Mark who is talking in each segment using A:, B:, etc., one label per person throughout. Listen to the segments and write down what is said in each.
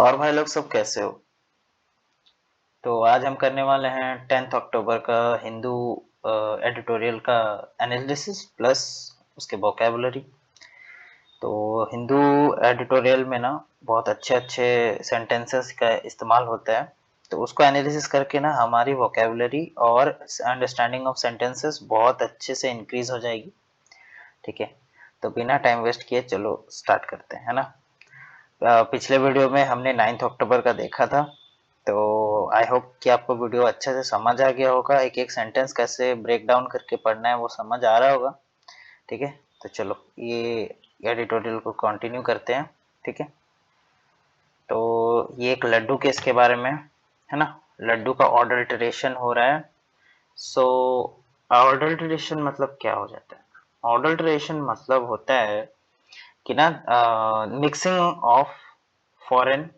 A: और भाई लोग सब कैसे हो? तो आज हम करने वाले हैं 10th अक्टूबर का हिंदू एडिटोरियल का एनालिसिस प्लस उसके वोकेबुलरी। तो हिंदू एडिटोरियल में ना बहुत अच्छे अच्छे सेंटेंसेस का इस्तेमाल होता है। तो उसको एनालिसिस करके ना हमारी वोकेबुलरी और अंडरस्टैंडिंग ऑफ सेंटेंसेस बहुत अच्छे से इंक्रीज हो जाएगी। ठीक है, तो बिना टाइम वेस्ट किए चलो स्टार्ट करते हैं, है ना। पिछले वीडियो में हमने 9th अक्टूबर का देखा था। तो आई होप कि आपको वीडियो अच्छे से समझ आ गया होगा, एक एक सेंटेंस कैसे ब्रेक डाउन करके पढ़ना है वो समझ आ रहा होगा। ठीक है, तो चलो ये एडिटोरियल को कंटिन्यू करते हैं। ठीक है, तो ये एक लड्डू केस के बारे में है ना। लड्डू का ऑडल्ट्रेशन हो रहा है। सो ऑडल्ट्रेशन मतलब क्या हो जाता है? ऑडल्ट्रेशन मतलब होता है कि ना mixing of foreign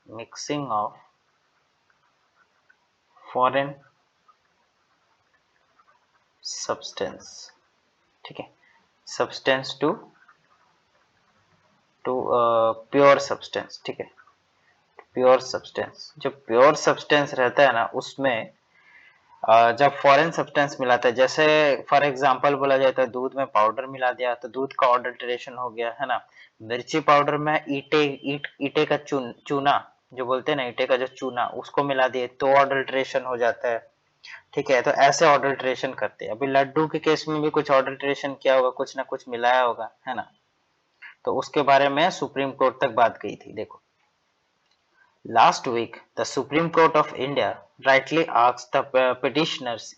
A: mixing of foreign substance. ठीक है, सब्सटेंस टू प्योर सब्सटेंस। ठीक है, प्योर सब्सटेंस, जो प्योर सब्सटेंस रहता है ना उसमें जब फॉरेन सब्सटेंस मिलाता है, जैसे फॉर एग्जांपल बोला जाए तो दूध में पाउडर मिला दिया तो दूध का ऑडल्ट्रेशन हो गया, है ना। मिर्ची पाउडर में ईटे का चूना, जो बोलते हैं ना ईटे का जो चूना, उसको मिला दिए तो ऑडल्ट्रेशन हो जाता है। ठीक है, तो ऐसे ऑडल्ट्रेशन करते हैं। अभी लड्डू के केस में भी कुछ ऑडल्ट्रेशन किया होगा, कुछ ना कुछ मिलाया होगा, है ना। तो उसके बारे में सुप्रीम कोर्ट तक बात गई थी। देखो, last week the Supreme Court of India rightly asked the petitioners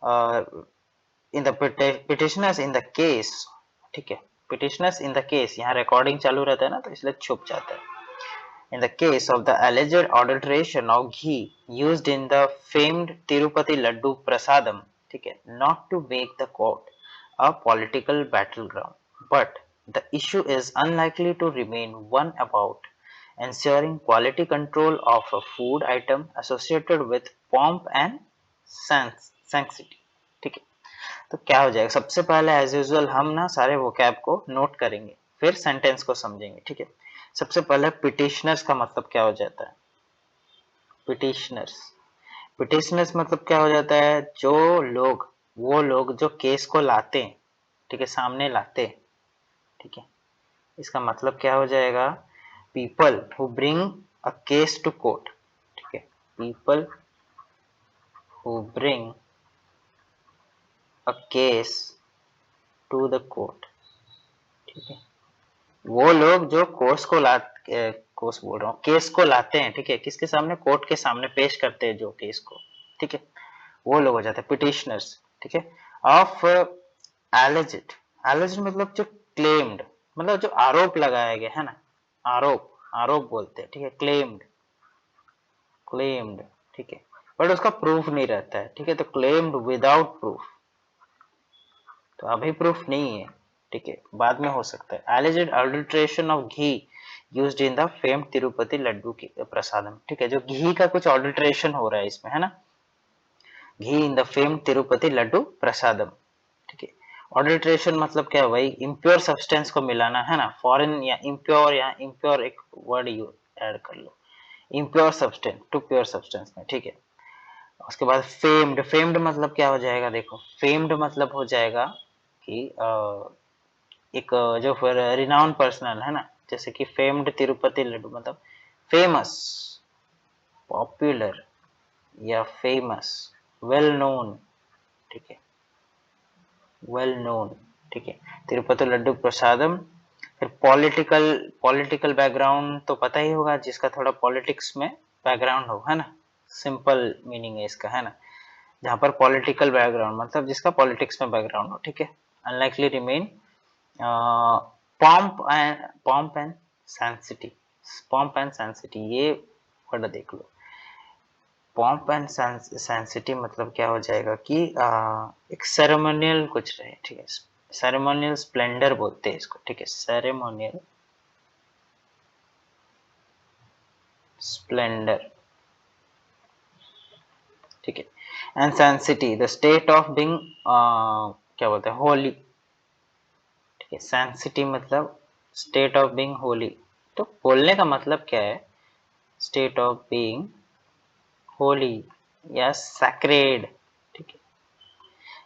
A: uh, petitioners in the case। ठीक है, petitioners in the case, यहाँ recording चालू रहता है ना तो इसलिए छुप जाता है। In the case of the alleged adulteration of ghee used in the famed Tirupati Laddu Prasadam, ठीक है, not to make the court a political battleground, but the issue is unlikely to remain one about ensuring quality control of a food item associated with pomp and sanctity। ठीक है, तो क्या हो जाएगा, सबसे पहले एज यूजुअल हम ना सारे वोकैब को नोट करेंगे, फिर सेंटेंस को समझेंगे। ठीक है, सबसे पहले पिटिशनर्स का मतलब क्या हो जाता है? पिटिशनर्स, पिटिशनर्स मतलब क्या हो जाता है? जो लोग, वो लोग जो केस को लाते हैं, ठीक है, सामने लाते हैं। ठीक है, इसका मतलब क्या हो जाएगा? People who bring a case to court. ठीक है, people who bring a case to the court. ठीक है, वो लोग जो कोर्स बोल रहा हूँ, केस को लाते हैं। ठीक है, किसके सामने? कोर्ट के सामने पेश करते हैं जो केस को। ठीक है, वो लोग हो जाते हैं पिटिशनर्स। ठीक है, ऑफ एलिजिड, एलिजिड मतलब जो क्लेम्ड, मतलब जो आरोप लगाया गया है ना, आरोप, आरोप बोलते हैं। ठीक है, क्लेम्ड, क्लेम्ड। ठीक है, बट उसका प्रूफ नहीं रहता है। ठीक है, तो क्लेम्ड विदाउट प्रूफ, तो अभी प्रूफ नहीं है। ठीक है, बाद में हो सकता है। Alleged adulteration of ghee used in the famed Tirupati laddu की प्रसादम। ठीक है, जो घी का कुछ ऑडल्ट्रेशन हो रहा है इसमें, है ना, ghee in the famed Tirupati laddu prasadam. ठीक है, ऑडल्ट्रेशन मतलब क्या है भाई? इम्प्योर सब्सटेंस को मिलाना, है ना। फॉरेन या इम्प्योर, या इम्प्योर एक वर्ड यू ऐड कर लो, impure substance to pure substance में। ठीक है, उसके बाद फेम्ड, फेम्ड मतलब क्या हो जाएगा? देखो, फेम्ड मतलब हो जाएगा कि एक जो फिर रिनाउंड पर्सनल, है ना, जैसे कि फेम्ड तिरुपति लड्डू मतलब फेमस, पॉपुलर या फेमस, वेल नोन। ठीक है, वेल नोन। ठीक है, तिरुपति लड्डू प्रसादम। फिर पॉलिटिकल, पॉलिटिकल बैकग्राउंड तो पता ही होगा, जिसका थोड़ा पॉलिटिक्स में बैकग्राउंड हो, है ना। सिंपल मीनिंग है इसका, है ना, जहाँ पर पॉलिटिकल बैकग्राउंड मतलब जिसका पॉलिटिक्स में बैकग्राउंड हो। ठीक है, unlikely remain pomp and sanctity, pomp and sanctity, ये वर्ड देख लो। pomp and sanctity मतलब क्या हो जाएगा कि एक सेरेमोनियल कुछ रहे। ठीक है, सेरेमोनियल स्प्लेंडर बोलते हैं इसको। ठीक है, सेरेमोनियल स्प्लेंडर। ठीक है, and sanctity the state of being, क्या बोलते हैं, होली। ठीक है, sanctity मतलब स्टेट ऑफ बीइंग होली, तो बोलने का मतलब क्या है? स्टेट ऑफ बीइंग होली या सैक्रेड। ठीक है,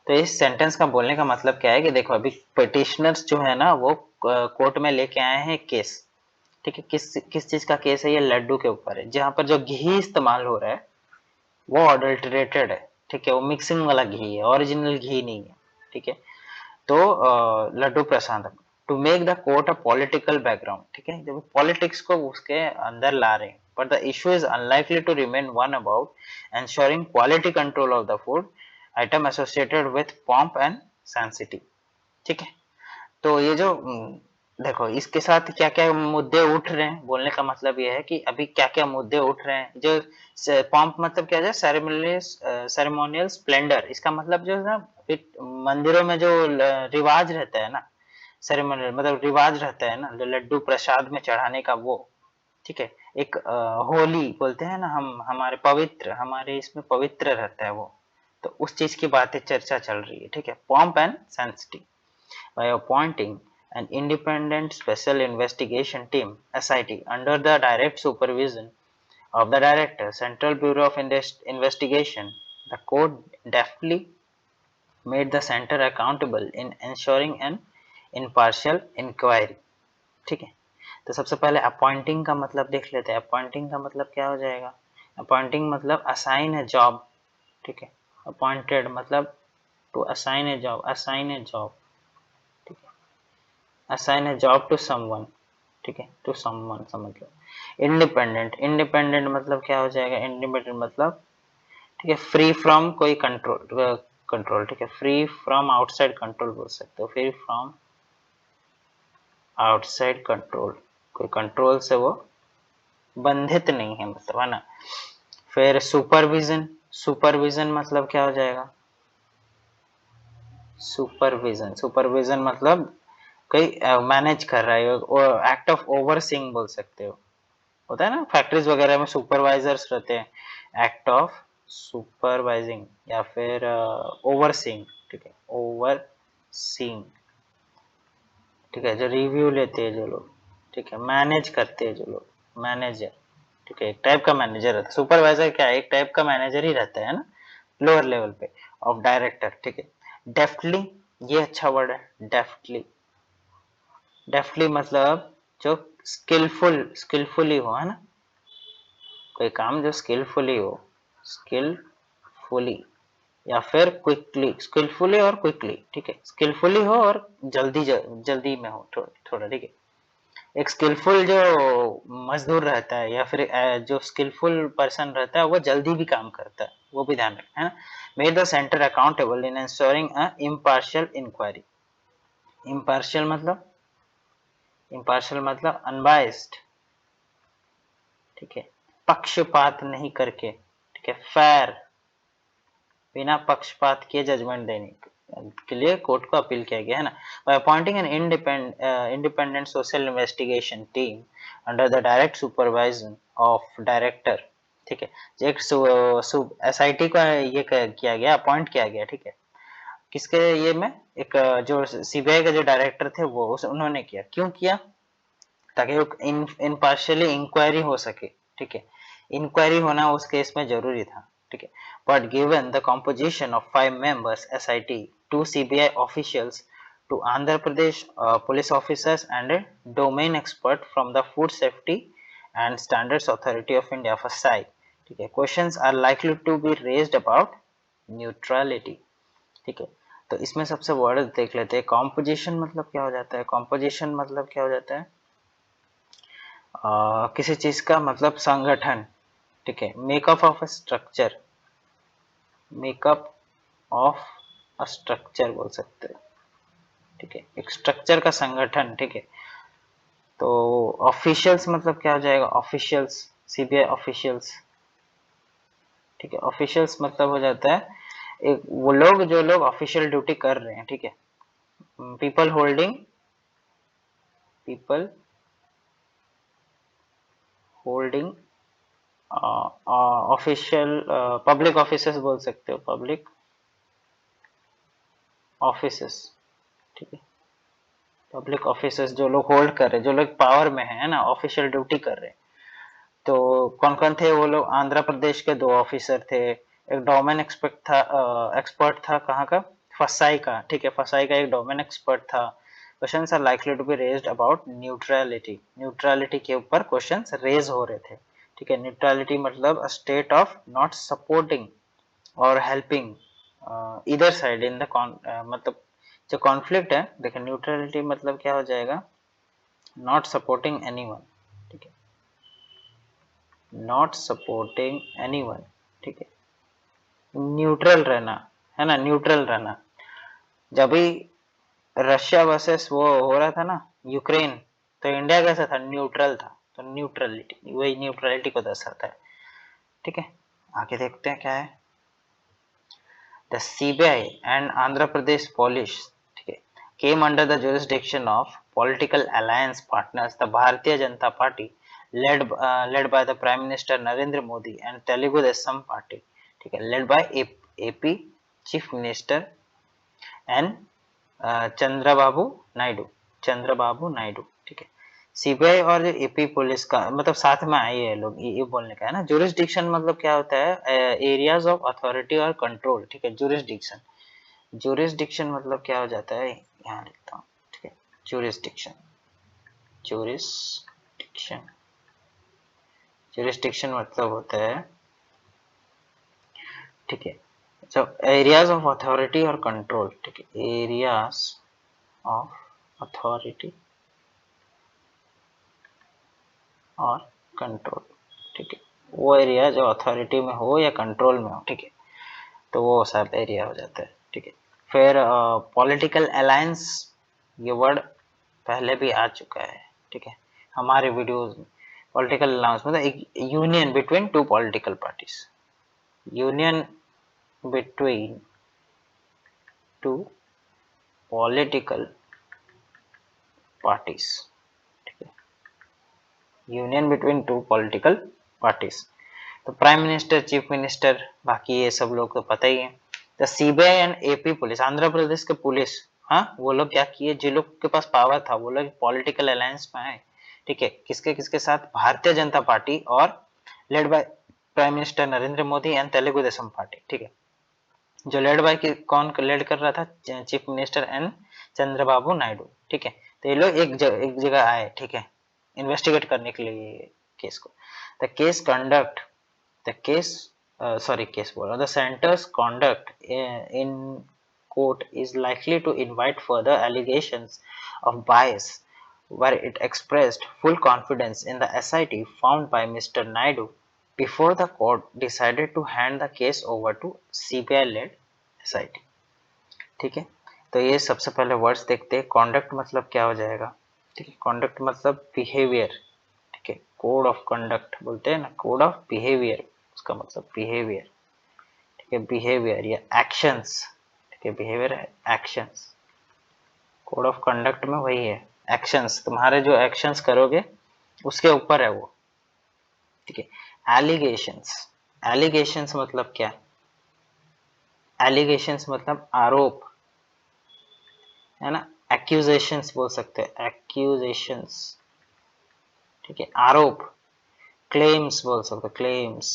A: तो इस सेंटेंस का बोलने का मतलब क्या है कि देखो अभी पिटिशनर्स जो है ना वो कोर्ट में लेके आए हैं केस। ठीक है, किस किस चीज का केस है? ये लड्डू के ऊपर है, जहां पर जो घी इस्तेमाल हो रहा है वो अडल्टरेटेड है। ठीक है, वो मिक्सिंग वाला घी है, ओरिजिनल घी नहीं है। ठीक है, तो laddu prasad to make the court a political background. ठीक है, जब पॉलिटिक्स को उसके अंदर ला रहे हैं, but the issue is unlikely to remain one about ensuring quality control of the food item associated with pomp and sanctity। ठीक है, तो ये जो देखो इसके साथ क्या क्या मुद्दे उठ रहे हैं, बोलने का मतलब ये है कि अभी क्या क्या मुद्दे उठ रहे हैं। जो पॉम्प मतलब क्या है? Ceremonial Splendor. इसका मतलब जो है ना, मंदिरों में जो रिवाज रहता है ना, सेरेमोनियल मतलब रिवाज रहता है ना, लड्डू प्रसाद में चढ़ाने का वो। ठीक है, एक होली बोलते हैं ना हम, हमारे पवित्र, हमारे इसमें पवित्र रहता है वो। तो उस चीज की बातें चर्चा चल रही है। ठीक है, pomp and sanctity by appointing an independent special investigation team SIT under the direct supervision of the director Central Bureau of Investigation, the court deftly made the center accountable in ensuring an impartial inquiry। ठीक है, तो सबसे पहले appointing का मतलब देख लेते हैं। अपॉइंटिंग का मतलब क्या हो जाएगा? अपॉइंटिंग मतलब असाइन ए जॉब। ठीक है, अपॉइंटेड मतलब to assign a job, assign a job. ठीक है, assign a job to someone. ठीक है, टू समवन समझ लो। इंडिपेंडेंट, इंडिपेंडेंट मतलब क्या हो जाएगा? इंडिपेंडेंट मतलब ठीक है, फ्री फ्रॉम कोई कंट्रोल, कंट्रोल। ठीक है, फ्री फ्रॉम आउटसाइड कंट्रोल बोल सकते हो, फ्री फ्रॉम आउटसाइड कंट्रोल, कोई कंट्रोल से वो बंधित नहीं है, मतलब है ना। फिर सुपरविजन, सुपरविजन मतलब क्या हो जाएगा? सुपरविजन, सुपरविजन मतलब कोई मैनेज कर रहा है, और एक्ट ऑफ ओवरसीइंग बोल सकते हो। होता है ना फैक्ट्रीज वगैरह में सुपरवाइजर्स रहते हैं, एक्ट ऑफ सुपरवाइजिंग या फिर ओवरसीइंग। ठीक है, ओवरसीइंग। ठीक है, जो रिव्यू लेते हैं जो लोग। ठीक है, मैनेज करते हैं जो लोग, मैनेजर। ठीक है, एक टाइप का मैनेजर रहता है। सुपरवाइजर क्या है? एक टाइप का मैनेजर ही रहता है ना, लोअर लेवल पे ऑफ डायरेक्टर। ठीक है, डेफ्टली, ये अच्छा वर्ड है, डेफ्टली। डेफ्टली मतलब जो स्किलफुल, स्किलफुली हो, है ना, कोई काम जो स्किलफुली हो, स्किलफुली या फिर क्विकली, स्किलफुली और क्विकली। ठीक है, स्किलफुली हो और जल्दी में हो थोड़ा। ठीक है, एक स्किलफुल जो मजदूर रहता है या फिर जो स्किलफुल पर्सन रहता है वो जल्दी भी काम करता है, वो भी ध्यान रखना है ना। Make the centre accountable in ensuring a impartial inquiry. Impartial मतलब अनबायस्ड। ठीक है, पक्षपात नहीं करके। ठीक है, फेयर, बिना पक्षपात किए जजमेंट देने के लिए कोर्ट को अपील किया गया है ना। By appointing an independent social investigation team under the direct supervision of director. ठीक है, एक एसआईटी का ये किया गया, अपॉइंट किया गया। ठीक है, किसके ये में? एक जो सीबीआई का जो डायरेक्टर थे वो उन्होंने किया। क्यों किया? ताकि इम्पार्शियली इंक्वायरी हो सके। ठीक है, इंक्वायरी होना उस केस में जरूरी था। ठीक है, but given the composition of 5 members SIT, 2 CBI officials, 2 Andhra Pradesh police officers and a domain expert from the Food Safety and Standards Authority of India FSSAI। ठीक है, questions are likely to be raised about neutrality। ठीक है, तो इसमें सबसे word देख लेते हैं। कॉम्पोजिशन मतलब क्या हो जाता है? कॉम्पोजिशन मतलब क्या हो जाता है? किसी चीज का मतलब संगठन। ठीक है, makeup of a structure, makeup of a structure बोल सकते हैं। ठीक है, एक स्ट्रक्चर का संगठन। ठीक है, तो ऑफिशियल्स मतलब क्या हो जाएगा? Officials, CBI officials. ठीक है, ऑफिशियल्स मतलब हो जाता है एक वो लोग जो लोग ऑफिशियल ड्यूटी कर रहे हैं। ठीक है, people holding, people holding official, public officers बोल सकते हो, पब्लिक ऑफिसर्स। ठीक है, पब्लिक ऑफिसर्स जो लोग होल्ड कर रहे, जो लोग पावर में है ना, ऑफिशियल ड्यूटी कर रहे, तो कौन कौन थे वो लोग? आंध्र प्रदेश के 2 ऑफिसर थे, एक डोमेन एक्सपर्ट था कहाँ का? फसाई का, ठीक है, फसाई का एक डोमेन एक्सपर्ट था। Questions are likely to be raised about neutrality, neutrality के ऊपर क्वेश्चंस रेज हो रहे थे, ठीक है। न्यूट्रलिटी मतलब a state of not supporting और हेल्पिंग इधर साइड इन द मतलब जो कॉन्फ्लिक्ट है, देखिए न्यूट्रलिटी मतलब क्या हो जाएगा? नॉट सपोर्टिंग एनीवन, ठीक है, नॉट सपोर्टिंग एनीवन, ठीक है, न्यूट्रल रहना, है ना, न्यूट्रल रहना। जब भी रशिया वर्सेस वो हो रहा था ना, यूक्रेन, तो इंडिया कैसा था? न्यूट्रल था, तो न्यूट्रलिटी, वही न्यूट्रलिटी को दर्शाता है, ठीक है। आगे देखते हैं क्या है। The CBI and Andhra Pradesh police, ठीक है, came under the jurisdiction of political alliance partners, the Bharatiya Janata Party, led by the Prime Minister Narendra Modi, and Telugu Desam Party, ठीक है, led by AP Chief Minister and Chandrababu Naidu, ठीक है। CBI और AP police का मतलब साथ में आए हैं लोग, ये बोलने का है ना। जुरिस्डिक्शन मतलब क्या होता है? एरियाज ऑफ अथॉरिटी और कंट्रोल, ठीक है, जुरिस्डिक्शन। जुरिस्डिक्शन मतलब क्या हो जाता है? यहाँ लिखता हूँ, ठीक है, जुरिस्डिक्शन, जुरिस्डिक्शन, जुरिस्डिक्शन मतलब होता है, ठीक है, so areas of authority और control, ठीक है, areas of authority और कंट्रोल, ठीक है, वो एरिया जो अथॉरिटी में हो या कंट्रोल में हो, ठीक है, तो वो सब एरिया हो जाता है, ठीक है। फिर पॉलिटिकल अलायंस, ये वर्ड पहले भी आ चुका है, ठीक है, हमारे वीडियोस में। पॉलिटिकल अलायंस मतलब एक union between 2 political parties, union between 2 political parties, ठीक है, यूनियन बिटवीन 2 पॉलिटिकल पार्टीज। तो प्राइम मिनिस्टर, चीफ मिनिस्टर, बाकी ये सब लोग तो पता ही है। The CBI and AP police, Andhra Pradesh के पुलिस, हाँ, वो लोग क्या किए? जिन लोग के पास पावर था वो लोग पॉलिटिकल अलायंस में आए, ठीक है, किसके किसके साथ? भारतीय जनता पार्टी और led by prime minister Narendra Modi and Telugu Desam party, ठीक है। जो लेड बाय कौन लेड कर रहा था? Chief minister and Chandrababu Naidu, ठीक है। तो ये लोग एक जगह आए, ठीक है, इन्वेस्टिगेट करने के लिए केस को। The case conduct, the case case बोल रहा, the center's conduct in court is likely to invite further allegations of bias, where it expressed full confidence in the SIT found by Mr. Naidu before the court decided to hand the case over to CBI led SIT, ठीक है। तो ये सबसे पहले words देखते हैं। Conduct मतलब क्या हो जाएगा? ठीक है, कॉन्डक्ट मतलब बिहेवियर, ठीक है, कोड ऑफ कंडक्ट बोलते हैं ना, कोड ऑफ बिहेवियर, उसका मतलब बिहेवियर, ठीक है, बिहेवियर या एक्शंस, ठीक है, बिहेवियर है एक्शंस, कोड ऑफ कंडक्ट में वही है एक्शंस, तुम्हारे जो एक्शंस करोगे उसके ऊपर है वो, ठीक है। एलिगेशंस, एलिगेशंस मतलब क्या? एलिगेशंस मतलब आरोप, है ना, एक्यूजेशंस बोल सकते हैं, एक्यूजेशंस, ठीक है, आरोप। क्लेम्स बोल सकते, क्लेम्स,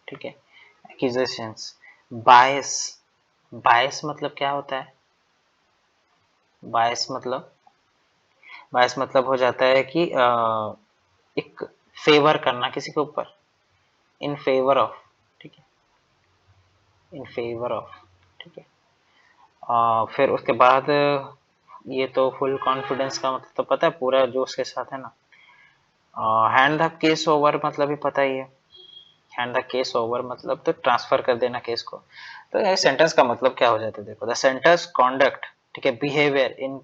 A: ठीक है, एक्यूजेशंस। बायस, बायस मतलब क्या होता है? बायस मतलब, बायस मतलब हो जाता है कि एक फेवर करना किसी के ऊपर, इन फेवर ऑफ, ठीक है, इन फेवर ऑफ, ठीक है। फिर उसके बाद ये तो फुल कॉन्फिडेंस का मतलब तो पता है, पूरा जोश के साथ, है ना। हैंड द केस ओवर मतलब भी पता ही है, हैंड द केस ओवर मतलब तो ट्रांसफर कर देना केस को। तो ये सेंटेंस का मतलब क्या हो जाता है? देखो, द सेंटेंस कॉन्डक्ट, ठीक है, behaviour in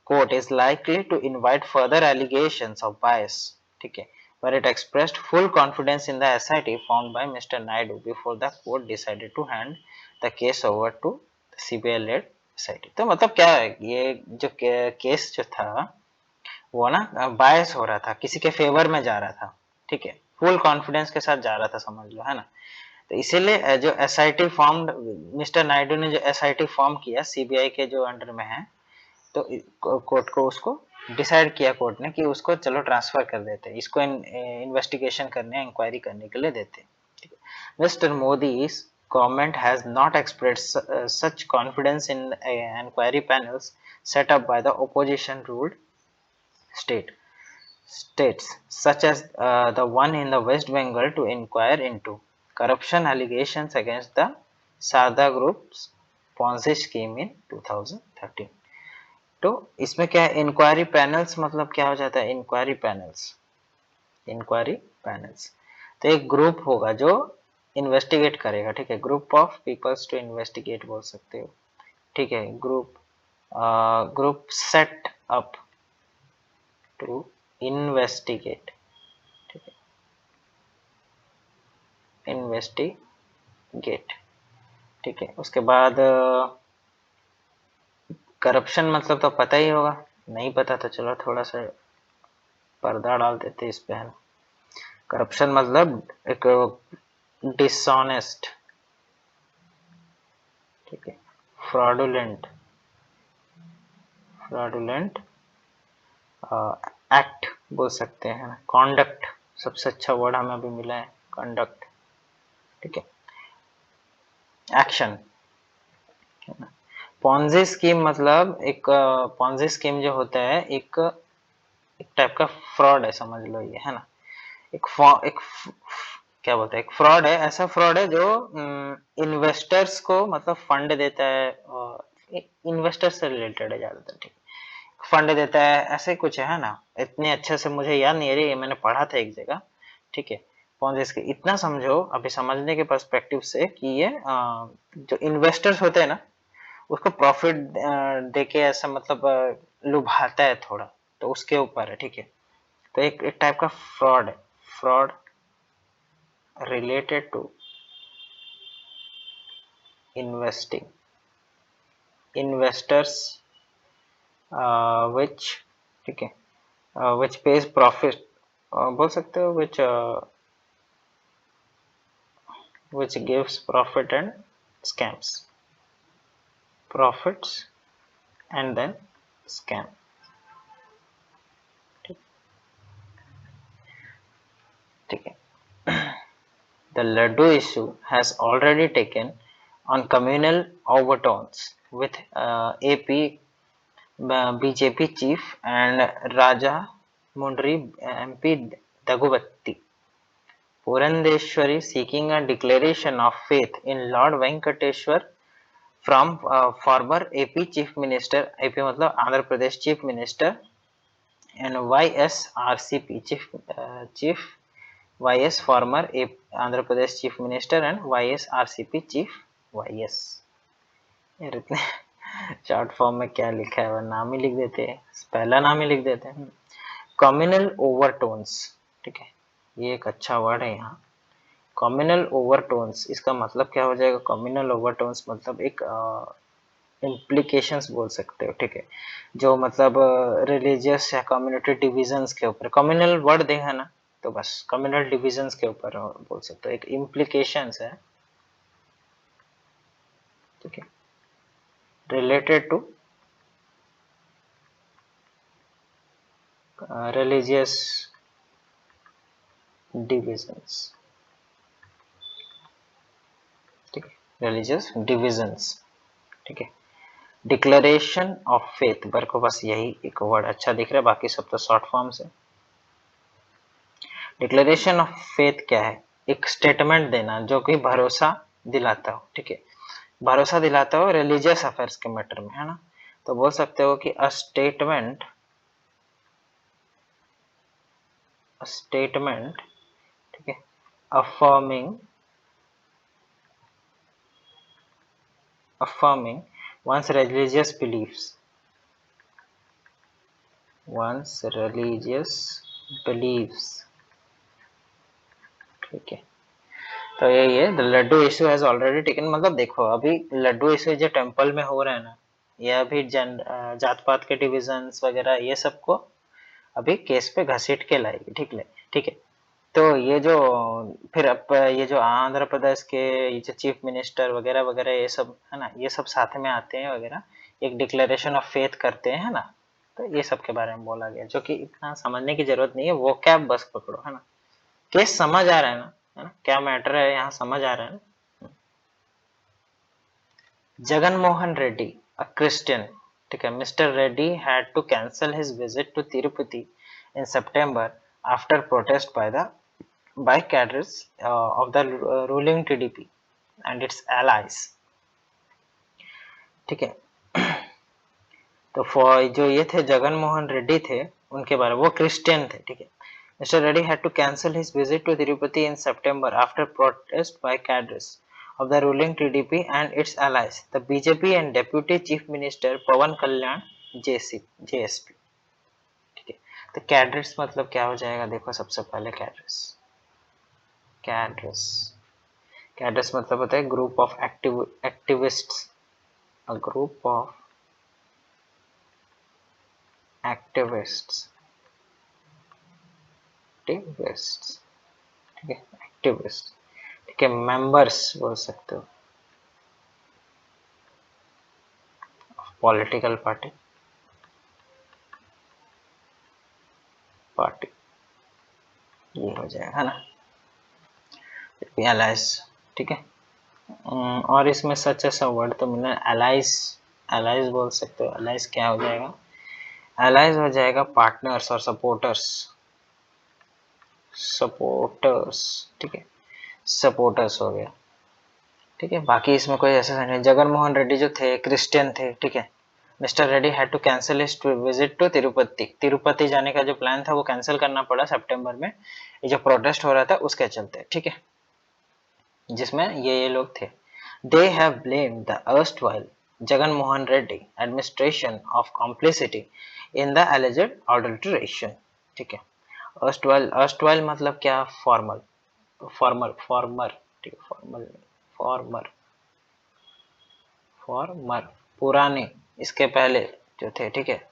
A: court is likely to invite further allegations of bias, ठीक है, where it expressed full confidence in the SIT found by Mr. Naidu before the court decided to hand the case over to the CBI led SIT। तो मतलब क्या है? ये जो case जो था वो ना बायस हो रहा था, किसी के फेवर में जा रहा था, ठीक है, फुल कॉन्फिडेंस के साथ जा रहा था, समझ लो, है ना। तो इसीलिए जो एसआईटी फॉर्म, मिस्टर नायडू ने जो एसआईटी फॉर्म किया सीबीआई के जो अंडर में है, तो कोर्ट को उसको डिसाइड किया कोर्ट ने कि उसको चलो ट्रांसफर कर देते, इसको इन्वेस्टिगेशन करने, इंक्वायरी करने के लिए देते। Mister Modi's government has not expressed such confidence in inquiry panels set up by the opposition ruled states such as the one in the West Bengal to inquire into corruption allegations against the Sarda Group's Ponzi scheme in 2013। तो इसमें क्या है, inquiry panels मतलब क्या हो जाता है, inquiry panels तो एक ग्रुप होगा जो इन्वेस्टिगेट करेगा, ठीक है, group of peoples to investigate बोल सकते हो, ठीक है, group set up to investigate, ठीक है, इन्वेस्टिगेट, ठीक है। उसके बाद करप्शन मतलब तो पता ही होगा, नहीं पता तो चलो थोड़ा सा पर्दा डाल देते इस पे, है ना। करप्शन मतलब एक डिसऑनेस्ट, ठीक है, फ्रॉडुलेंट एक्ट बोल सकते हैं, कॉन्डक्ट सबसे अच्छा वर्ड हमें अभी मिला है, कॉन्डक्ट, ठीक है, एक्शन। पॉन्जी स्कीम मतलब एक पॉन्जी स्कीम जो होता है एक टाइप का फ्रॉड है, समझ लो ये, है ना। एक क्या बोलते हैं, एक फ्रॉड है, ऐसा फ्रॉड है जो इन्वेस्टर्स को मतलब फंड देता है, इन्वेस्टर से रिलेटेड है ज्यादातर, ठीक, फंड देता है, ऐसे कुछ है ना। इतने अच्छे से मुझे याद नहीं आ रही है, मैंने पढ़ा था एक जगह, ठीक है। पॉन्जी के इतना समझो अभी समझने के पर्सपेक्टिव से कि ये जो इन्वेस्टर्स होते हैं ना, उसको प्रॉफिट देके ऐसा मतलब लुभाता है थोड़ा, तो उसके ऊपर है, ठीक है। तो एक टाइप का फ्रॉड है, fraud related to investing, investors which, ठीक है, which pays profit, बोल सकते हो which gives profit and scams, profits and then scam, ठीक है। The Laddu issue has already taken on communal overtones with AP BJP chief and Raja Mundri MP Dagubatti Purandeshwari seeking a declaration of faith in Lord Venkateshwar from former AP chief minister, AP मतलब Andhra Pradesh chief minister, and YSRCP chief YS former Andhra Pradesh chief minister and YSRCP chief YS। यार इतने short form में क्या लिखा है, वह नाम ही लिख देते हैं, पहला नाम ही लिख देते हैं। कम्युनल ओवरटोन्स, ठीक है, ये एक अच्छा वर्ड है यहाँ, कम्युनल ओवरटोन्स। इसका मतलब क्या हो जाएगा, कम्युनल ओवरटोन्स मतलब एक इम्प्लीकेशंस बोल सकते हो, ठीक है, जो मतलब रिलीजियस या कम्युनिटी डिविजन्स के ऊपर, कम्युनल वर्ड देखा ना, तो बस कम्युनल डिविजन्स के ऊपर बोल सकते हो, एक इम्प्लीकेशंस है, ठीक है, रिलेटेड टू रिलीजियस डिविजन्स, ठीक है, रिलीजियस डिविजन्स, ठीक है। डिक्लेरेशन ऑफ फेथ, बर को बस यही एक वर्ड अच्छा दिख रहा है, बाकी सब तो शॉर्ट फॉर्म से। डिक्लेरेशन ऑफ फेथ क्या है, एक स्टेटमेंट देना जो कि भरोसा दिलाता हो, ठीक है, भरोसा दिलाता हो रिलीजियस अफेयर्स के मैटर में, है ना। तो बोल सकते हो कि अ स्टेटमेंट, ठीक है, affirming one's religious beliefs, ठीक है। तो यही है, the laddu issue has already taken, मतलब देखो अभी लड्डू इशू जो टेम्पल में हो रहा है ना, ये अभी जात पात के डिविजन्स वगैरह ये सबको अभी केस पे घसीट के लाएगी, ठीक है। तो ये जो फिर अब ये जो आंध्र प्रदेश के ये जो चीफ मिनिस्टर वगैरह वगैरह ये सब है ना, ये सब साथ में आते हैं वगैरह, एक डिक्लेरेशन ऑफ फेथ करते हैं ना, तो ये सब के बारे में बोला गया, जो कि इतना समझने की जरूरत नहीं है, वो क्या बस पकड़ो, है ना। केस समझ आ रहा है ना, है ना, क्या मैटर है यहाँ समझ आ रहा है ना। जगन मोहन रेड्डी, अ क्रिश्चियन, ठीक है, mister Reddy had to cancel his visit to Tirupati in September after protest by cadres of the ruling TDP and its allies, ठीक है। तो फॉर जो ये थे जगन मोहन रेड्डी थे, उनके बारे में, वो क्रिश्चियन थे, ठीक है। Mister Reddy had to cancel his visit to Tirupati in September after protest by cadres of the ruling TDP and its allies, the BJP and Deputy Chief Minister Pawan Kalyan JSP, ठीक है। तो कैडरेस मतलब क्या हो जाएगा, देखो सबसे पहले कैडरेस कैडरेस मतलब होता है group of activists, a group of activists, ठीक है, एक्टिविस्ट, ठीक है, मेंबर्स बोल सकते हो, पॉलिटिकल पार्टी ये हो जाएगा, है ना, एलाइज, ठीक है। और इसमें सच ऐसा वर्ड तो मिला, एलाइज बोल सकते हो। एलाइज क्या हो जाएगा, एलाइज हो जाएगा पार्टनर्स और सपोर्टर्स, ठीक है, सपोर्टर्स हो गया, ठीक है। बाकी इसमें कोई ऐसा नहीं। जगन मोहन रेड्डी जो थे क्रिश्चियन थे, ठीक है। Mister Reddy had to cancel his visit to Tirupati जाने का जो प्लान था वो कैंसिल करना पड़ा सितंबर में, ये जो प्रोटेस्ट हो रहा था उसके चलते, ठीक है, जिसमें ये लोग थे। They have blamed the erstwhile Jagan Mohan Reddy administration of complicity in the alleged adulteration, ठीक है। erstwhile मतलब क्या, फॉर्मर, ठीक है, फॉर्मर पुराने, इसके पहले जो थे, ठीक है।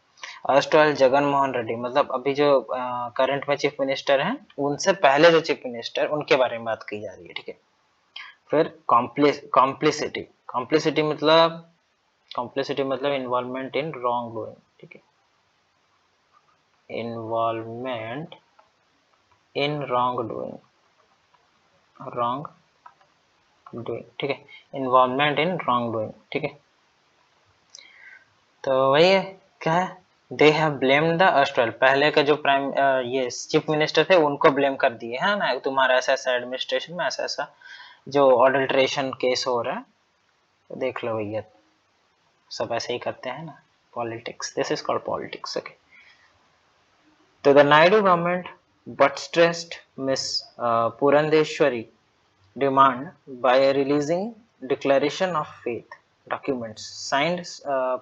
A: erstwhile जगन मोहन रेड्डी मतलब अभी जो करंट में चीफ मिनिस्टर हैं, उनसे पहले जो चीफ मिनिस्टर, उनके बारे में बात की जा रही है, ठीक है। फिर कॉम्प्लिसिटी मतलब इन्वॉल्वमेंट इन रॉन्ग डूइंग, ठीक है, इन्वॉल्वमेंट इन रॉन्ग डूइंग, ठीक है, इन्वॉल्वमेंट इन रॉन्ग डूइंग, ठीक है। तो वही है, क्या है, they have blamed the erstwhile, पहले का जो ये चीफ मिनिस्टर थे उनको ब्लेम कर दिए, है ना, तुम्हारा ऐसा ऐसा एडमिनिस्ट्रेशन में ऐसा ऐसा जो ऑडल्ट्रेशन केस हो रहा है, तो देख लो भैया, सब ऐसे ही करते हैं ना, politics, this is called politics, okay. तो the Naidu government buttressed Miss Purandeshwari demand by releasing declaration of faith documents signed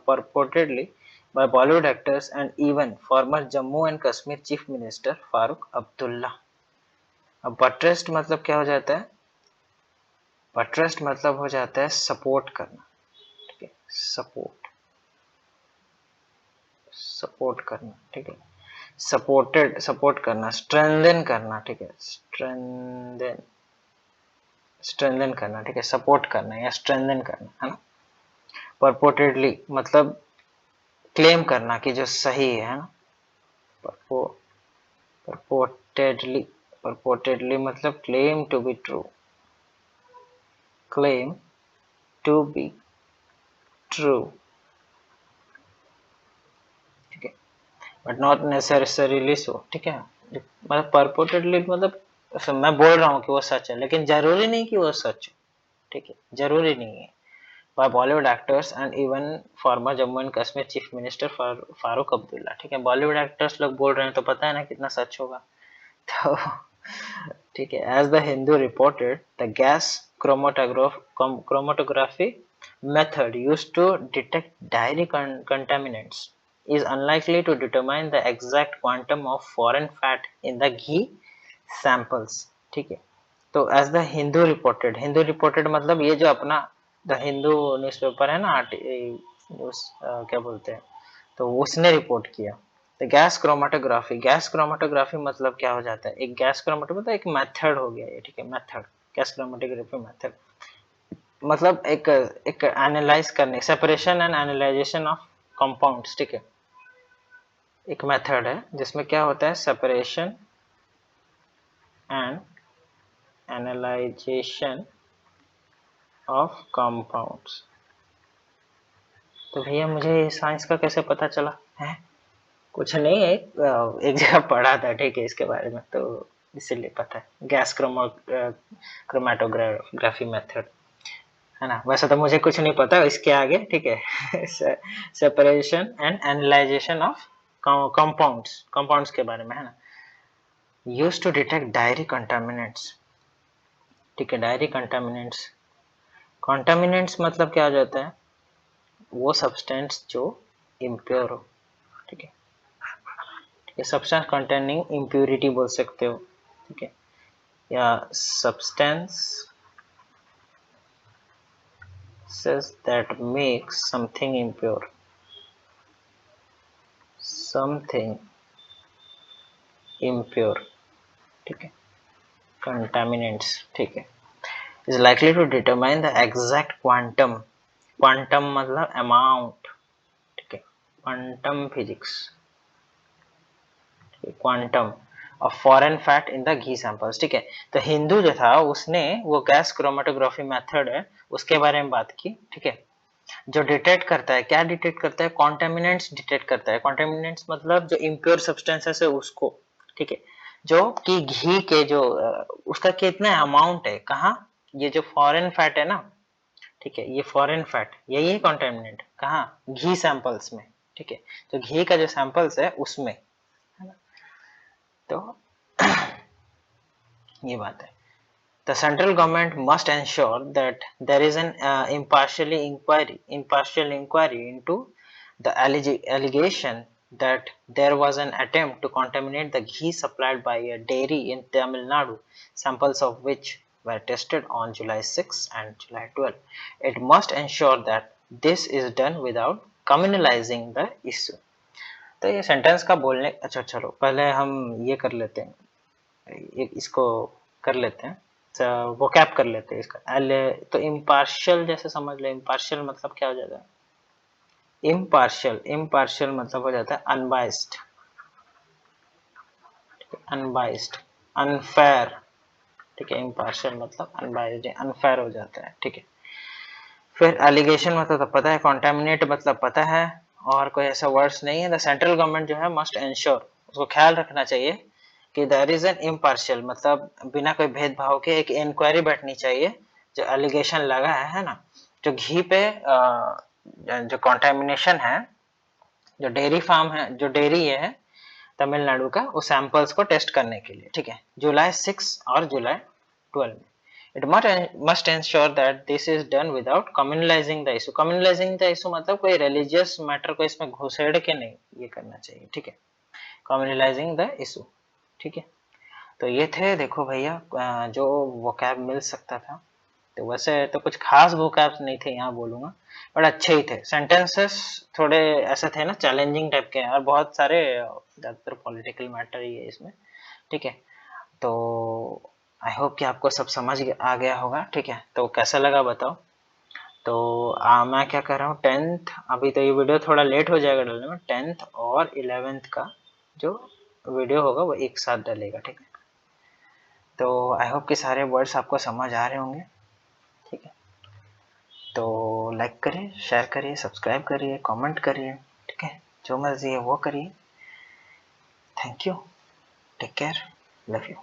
A: purportedly by Bollywood actors and even former Jammu and Kashmir Chief Minister Farooq Abdullah. अब buttressed मतलब क्या हो जाता है, बटरेस्ट मतलब हो जाता है सपोर्ट करना, ठीक है, सपोर्ट करना, ठीक है, सपोर्ट करना, स्ट्रेंथन करना, ठीक है, स्ट्रेंथन करना, ठीक है, सपोर्ट करना या स्ट्रेंथन करना, है ना। परपोर्टेडली मतलब क्लेम करना कि जो सही है ना, परपोर्टेडली मतलब क्लेम टू बी ट्रू, ठीक है, बट नॉट नेसेसरीली सो, ठीक है। मतलब परपोर्टेडली मतलब मैं बोल रहा हूँ कि वो सच है, लेकिन जरूरी नहीं कि वो सच हो, ठीक है, जरूरी नहीं है। by Bollywood actors and even former Jammu and Kashmir Chief Minister Farooq Abdullah, ठीक है। बॉलीवुड एक्टर्स लोग बोल रहे हैं तो पता है ना कितना सच होगा, तो ठीक है। As the Hindu reported, the gas chromatography method used to detect dairy contaminants is unlikely to determine the exact quantum of foreign fat in the ghee samples, ठीक है। तो एज द हिंदू रिपोर्टेड मतलब ये जो अपना द हिंदू न्यूज़पेपर है ना, news क्या बोलते हैं, तो उसने रिपोर्ट किया। तो गैस क्रोमेटोग्राफी मतलब क्या हो जाता है, एक गैस क्रोमेटो मतलब एक मेथड हो गया ये, ठीक है, मेथड, गैस क्रोमेटोग्राफी मतलब एक एनालाइज करने, separation and analysation of compounds, ठीक है। एक मेथड है जिसमें क्या होता है, separation and analysation of compounds. तो भैया मुझे साइंस का कैसे पता चला है? कुछ नहीं है, एक जगह पढ़ा था, ठीक है, इसके बारे में, तो इसीलिए पता है। गैस क्रोमैटोग्राफी मेथड, है ना। वैसे तो मुझे कुछ नहीं पता इसके आगे, ठीक है। Separation and analysation of compounds के बारे में, है ना। Used to detect dairy contaminants, ठीक है। डायरी कंटामिनेंट्स मतलब क्या हो जाता है, वो सब्सटेंस जो इम्प्योर हो, ठीक है। सब्सटेंस कंटेनिंग इम्प्योरिटी बोल सकते हो, ठीक है, या substance that makes something impure, ठीक है, contaminants, ठीक है, is likely to determine the exact quantum मतलब amount, ठीक है, quantum physics, quantum of foreign fat in the ghee samples, ठीक है। तो हिंदू जो था उसने वो गैस क्रोमेटोग्राफी मेथड है उसके बारे में बात की, ठीक है। जो डिटेक्ट करता है, क्या डिटेक्ट करता है, कॉन्टेमिनेंट्स डिटेक्ट करता है। कॉन्टेमिनेंट्स मतलब जो इम्प्योर सब्सटेंसेस है उसको, ठीक है, जो कि घी के जो उसका कितना अमाउंट है, कहाँ, ये जो फॉरेन फैट है ना, ठीक है, ये फॉरेन फैट यही है कॉन्टेमिनेंट, कहाँ, घी सैंपल्स में, ठीक है। तो घी का जो सैंपल्स है उसमें, है ना। तो ये बात है। The central government must ensure that there is an impartial inquiry into the allegation that there was an attempt to contaminate the ghee supplied by a dairy in Tamil Nadu, samples of which were tested on July 6 and July 12. It must ensure that this is done without communalizing the issue. तो ये sentence का बोलने, अच्छा चलो पहले हम ये कर लेते हैं, इसको कर लेते हैं, वो कैप कर लेते हैं इसका। तो इम्पार्शियल जैसे समझ लो, इम्पार्शियल मतलब क्या हो जाता है, इम्पार्शियल मतलब हो जाता है अनबाइस्ड, अनबाइस्ड, अनफेयर, ठीक है। इम्पार्शियल मतलब अनबाइस्ड, अनफेयर हो जाता है, ठीक है। फिर एलिगेशन मतलब तो पता है, कॉन्टेमिनेट मतलब पता है, और कोई ऐसा वर्ड्स नहीं है। द सेंट्रल गवर्नमेंट जो है मस्ट इंश्योर, उसको ख्याल रखना चाहिए कि देयर इज एन इम्पार्शियल मतलब बिना कोई भेदभाव के एक इंक्वायरी बैठनी चाहिए। जो एलिगेशन लगा है ना, जो घी पे जो कॉन्टेमिनेशन है, जो डेयरी फार्म है, जो डेयरी है तमिलनाडु का, उस सैंपल्स को टेस्ट करने के लिए, ठीक है, जुलाई 6 और जुलाई 12 में। It must ensure that this is done without communalizing the issue. Communalizing the issue मतलब कोई religious matter को इसमें घुसेड़ के नहीं ये करना चाहिए, ठीक है। Communalizing the issue, ठीक है। तो ये थे, देखो भैया, जो वोकैब मिल सकता था। तो वैसे तो कुछ खास वोकैब्स नहीं थे यहाँ बोलूँगा, बट अच्छे ही थे। सेंटेंसेस थोड़े ऐसे थे ना, चैलेंजिंग टाइप के, और बहुत सारे ज़्यादातर पॉलिटिकल मैटर ही है इसमें, ठीक है। तो आई होप कि आपको सब समझ आ गया होगा, ठीक है। तो कैसा लगा बताओ। तो मैं क्या कर रहा हूँ, 10th, अभी तो ये वीडियो थोड़ा लेट हो जाएगा डालने में, 10th और 11th का जो वीडियो होगा वो एक साथ डलेगा, ठीक है। तो आई होप कि सारे वर्ड्स आपको समझ आ रहे होंगे, ठीक है। तो लाइक करिए, शेयर करिए, सब्सक्राइब करिए, कमेंट करिए, ठीक है, जो मर्जी है वो करिए। Thank you, take care, love you.